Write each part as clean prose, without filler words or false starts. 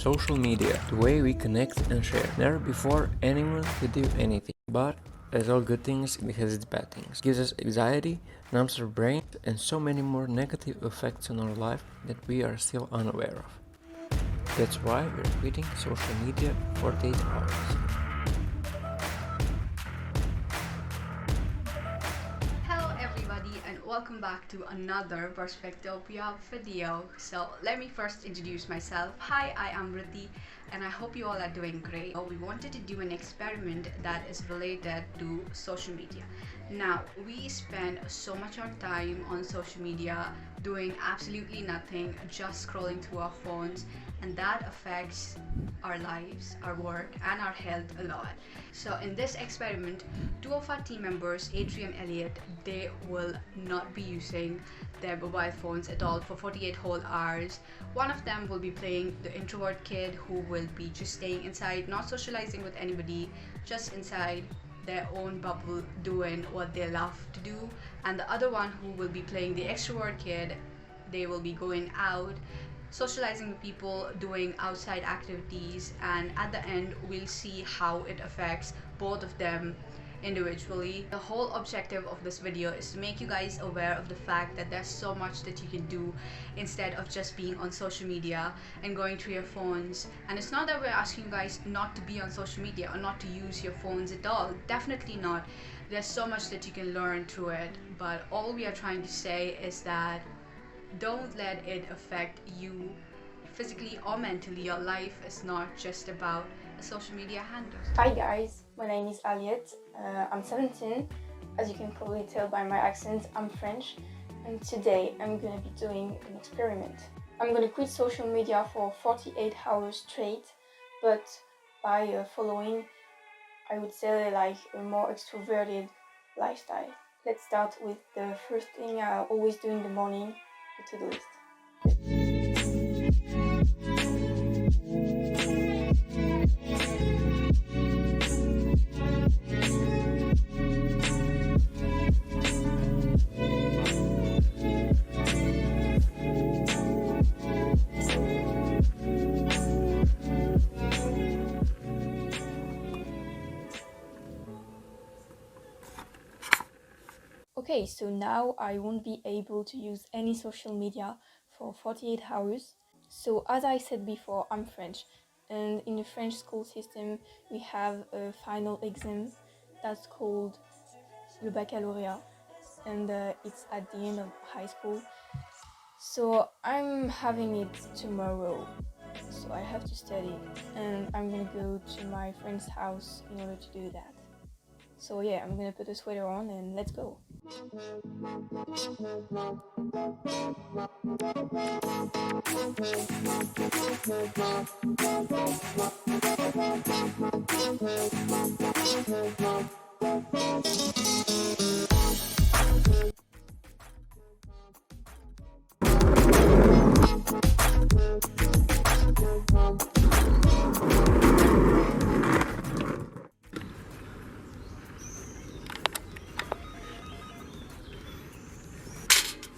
Social media, the way we connect and share. Never before anyone could do anything. But as all good things, it has its bad things. It gives us anxiety, numbs our brain, and so many more negative effects on our life that we are still unaware of. That's why we're quitting social media for 48 hours. Hello everybody and welcome back to another Perspectopia video. So let me first introduce myself. Hi, I am Riddhi and I hope you all are doing great. We wanted to do an experiment that is related to social media. Now, we spend so much of our time on social media doing absolutely nothing, just scrolling through our phones, and that affects our lives, our work, and our health a lot. So, in this experiment, two of our team members, Adrian and Elliot, they will not be using their mobile phones at all for 48 whole hours. One of them will be playing the introvert kid who will be just staying inside, not socializing with anybody, just inside their own bubble doing what they love to do, and the other one who will be playing the extrovert kid. They will be going out, socializing with people, doing outside activities, and at the end we'll see how it affects both of them individually. The whole objective of this video is to make you guys aware of the fact that there's so much that you can do instead of just being on social media and going through your phones. And it's not that we're asking you guys not to be on social media or not to use your phones at all, definitely not. There's so much that you can learn through it, but all we are trying to say is that don't let it affect you physically or mentally. Your life is not just about a social media handle. Hi guys, my name is Aliette. I'm 17. As you can probably tell by my accent, I'm French. And today I'm going to be doing an experiment. I'm going to quit social media for 48 hours straight, but by following, I would say, like a more extroverted lifestyle. Let's start with the first thing I always do in the morning, the to-do list. Okay, so now I won't be able to use any social media for 48 hours. So as I said before, I'm French, and in the French school system we have a final exam that's called le baccalauréat, and it's at the end of high school. So I'm having it tomorrow, so I have to study, and I'm gonna go to my friend's house in order to do that. So yeah, I'm gonna put a sweater on and let's go.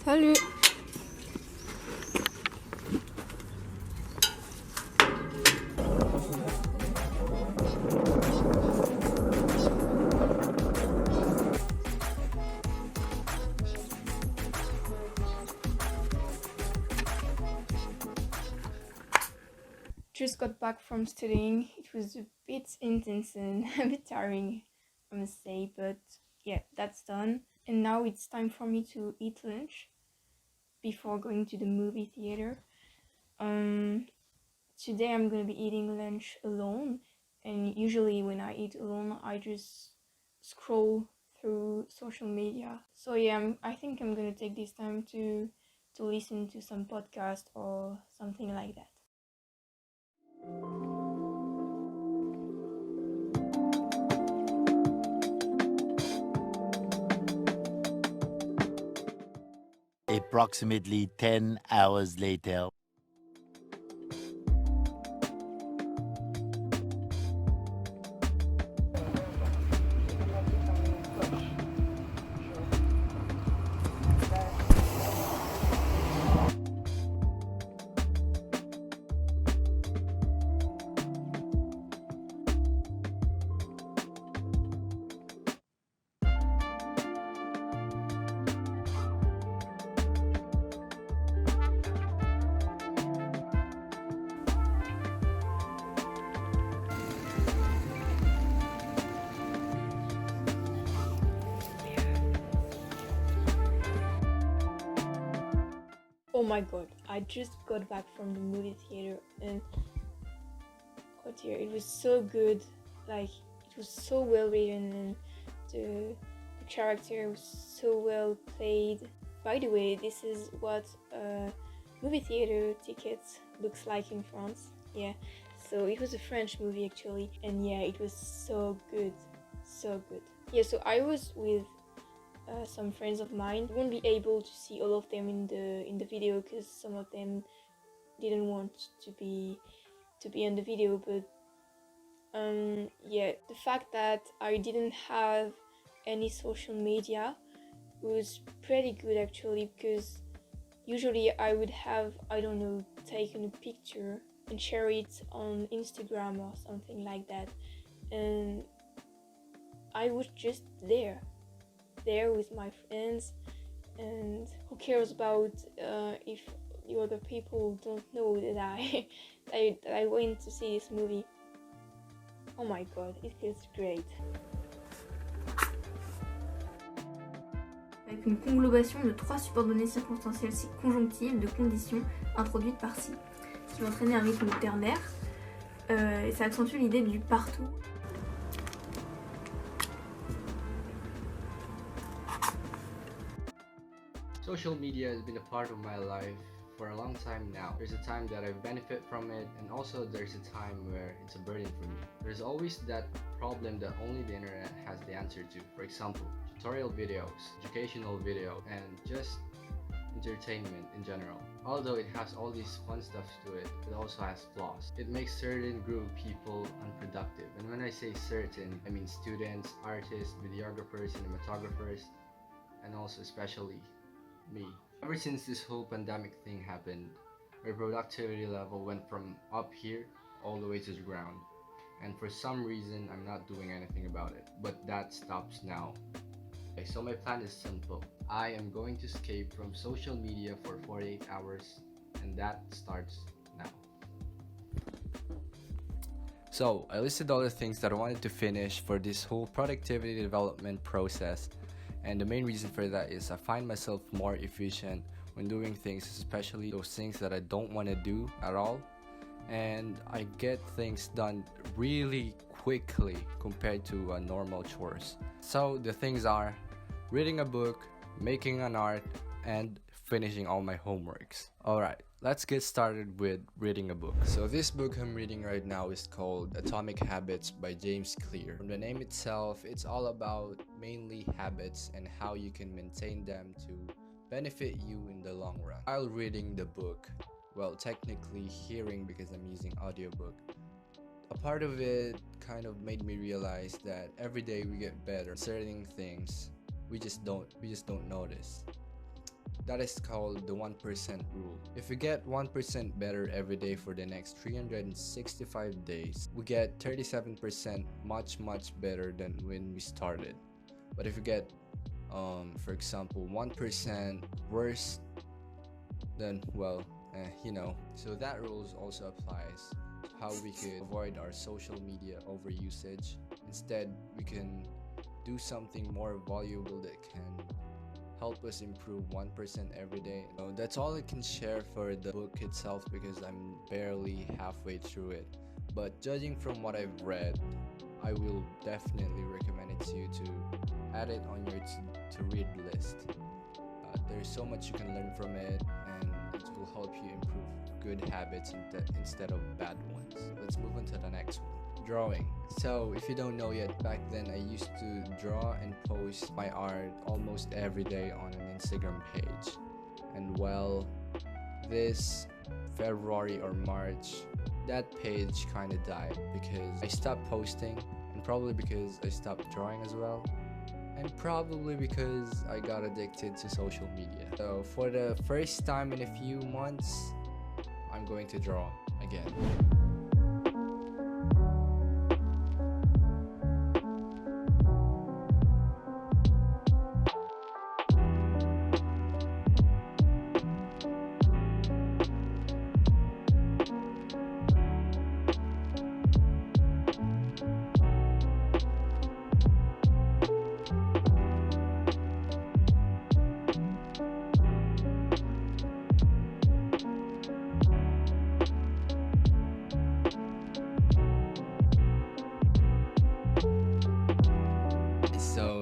Salut! Just got back from studying. It was a bit intense and a bit tiring, I must say, but yeah, that's done. And now it's time for me to eat lunch before going to the movie theater. Today I'm gonna be eating lunch alone, and usually when I eat alone I just scroll through social media. So yeah, I think I'm gonna take this time to listen to some podcast or something like that. Approximately 10 hours later. Oh my god, I just got back from the movie theater and oh dear, it was so good. Like, it was so well written and the character was so well played. By the way, this is what movie theater tickets looks like in France. Yeah, so it was a French movie actually, and yeah, it was so good, so good. Yeah, so I was with some friends of mine. Won't be able to see all of them in the video because some of them didn't want to be in the video, but yeah, the fact that I didn't have any social media was pretty good actually, because usually I would have, I don't know, taken a picture and share it on Instagram or something like that, and I was just there with my friends, and who cares about if the other people don't know that I went to see this movie. Oh my god, it feels great. Avec une conglobation de 3 subordonnées circonstancielles conjonctives de conditions introduites par ci, ce qui va entraîner un rythme ternaire, et ça accentue l'idée du partout. Social media has been a part of my life for a long time now. There's a time that I benefit from it, and also there's a time where it's a burden for me. There's always that problem that only the internet has the answer to. For example, tutorial videos, educational video, and just entertainment in general. Although it has all these fun stuff to it, it also has flaws. It makes certain group of people unproductive. And when I say certain, I mean students, artists, videographers, cinematographers, and also especially me. Ever since this whole pandemic thing happened, my productivity level went from up here all the way to the ground. And for some reason, I'm not doing anything about it. But that stops now. Okay, so my plan is simple. I am going to escape from social media for 48 hours, and that starts now. So, I listed all the things that I wanted to finish for this whole productivity development process, and the main reason for that is I find myself more efficient when doing things, especially those things that I don't want to do at all, and I get things done really quickly compared to normal chores. So the things are reading a book, making an art, and finishing all my homeworks. Alright, let's get started with reading a book. So this book I'm reading right now is called Atomic Habits by James Clear. From the name itself, it's all about mainly habits and how you can maintain them to benefit you in the long run. While reading the book, well, technically hearing because I'm using audiobook, a part of it kind of made me realize that every day we get better at certain things. We just don't notice. That is called the 1% rule. If we get 1% better every day for the next 365 days, we get 37% much better than when we started. But if we get, for example, 1% worse, then well, So that rule also applies to how we could avoid our social media overusage. Instead, we can do something more valuable that can help us improve 1% every day. So that's all I can share for the book itself because I'm barely halfway through it. But judging from what I've read, I will definitely recommend it to you to add it on your to read list. There's so much you can learn from it, and it will help you improve good habits instead of bad ones. Let's move on to the next one. Drawing. So if you don't know yet, back then I used to draw and post my art almost every day on an Instagram page. And well, this February or March, that page kind of died because I stopped posting, and probably because I stopped drawing as well, and probably because I got addicted to social media. So for the first time in a few months, I'm going to draw again.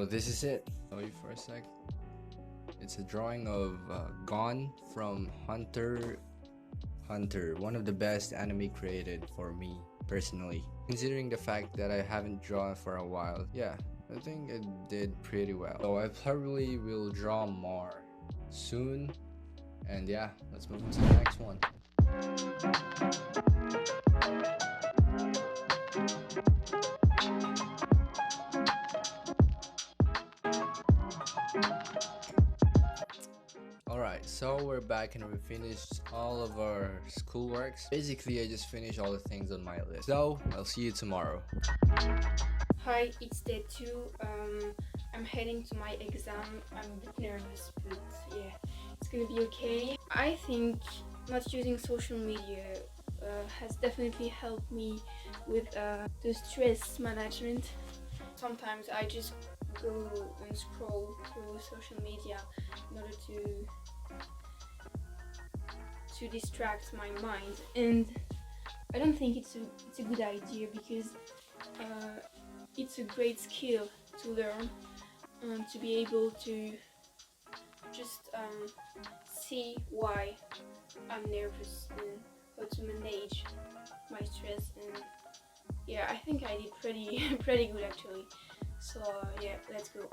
So this is it. Show you for a sec. It's a drawing of Gon from Hunter Hunter, one of the best anime created for me personally. Considering the fact that I haven't drawn for a while, yeah, I think it did pretty well. So I probably will draw more soon. And yeah, let's move on to the next one. Alright, so we're back and we finished all of our schoolworks. Basically, I just finished all the things on my list. So, I'll see you tomorrow. Hi, it's day 2. I'm heading to my exam. I'm a bit nervous, but yeah, it's gonna be okay. I think not using social media has definitely helped me with the stress management. Sometimes I just go and scroll through social media in order to distract my mind, and I don't think it's a good idea, because it's a great skill to learn and to be able to just see why I'm nervous and how to manage my stress. And yeah, I think I did pretty good actually. So yeah, let's go.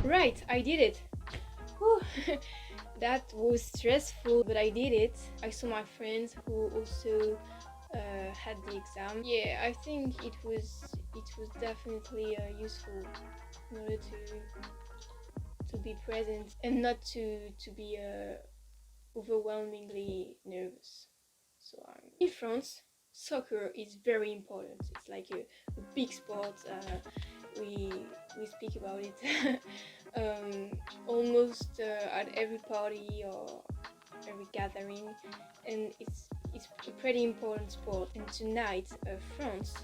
Right, I did it. Whew. That was stressful, but I did it. I saw my friends who also had the exam. Yeah, I think it was definitely useful in order to be present and not to be overwhelmingly nervous. So in France, soccer is very important. It's like a big sport. We speak about it almost at every party or every gathering, and it's a pretty important sport. And tonight, France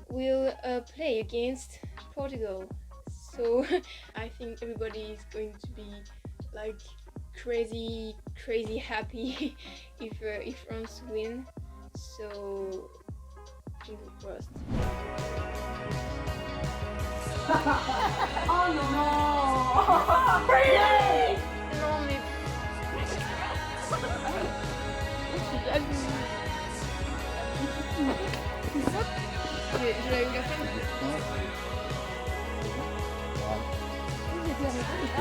will play against Portugal. So I think everybody is going to be like crazy happy if France win. So fingers crossed. Oh no! Really? Non mais je l'ai eu la peine.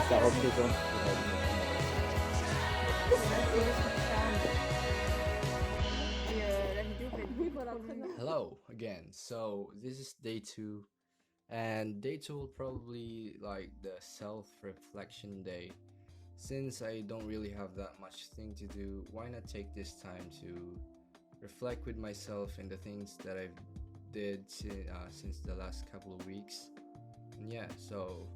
Ça représente. Hello again. So this is day 2, and day 2 will probably like the self-reflection day. Since I don't really have that much thing to do, why not take this time to reflect with myself and the things that I've did since the last couple of weeks. And yeah, so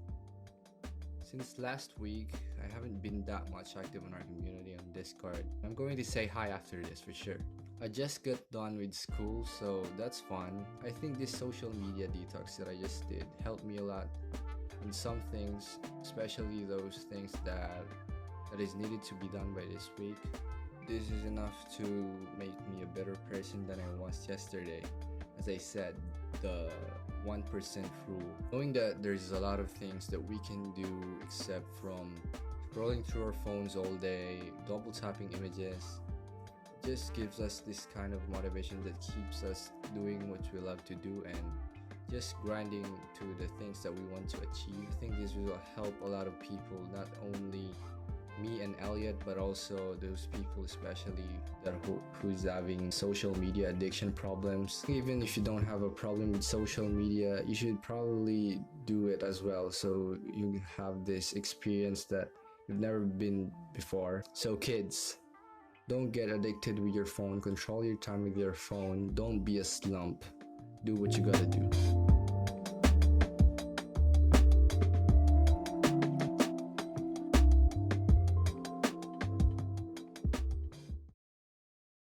since last week, I haven't been that much active on our community on Discord. I'm going to say hi after this for sure. I just got done with school, so that's fun. I think this social media detox that I just did helped me a lot in some things, especially those things that is needed to be done by this week. This is enough to make me a better person than I was yesterday. As I said, the 1% rule. Knowing that there's a lot of things that we can do except from scrolling through our phones all day, double tapping images, just gives us this kind of motivation that keeps us doing what we love to do and just grinding to the things that we want to achieve. I think this will help a lot of people, not only me and Elliot, but also those people especially that who's having social media addiction problems. Even if you don't have a problem with social media, you should probably do it as well, so you have this experience that you've never been before. So kids, don't get addicted with your phone. Control your time with your phone. Don't be a slump. Do what you gotta do.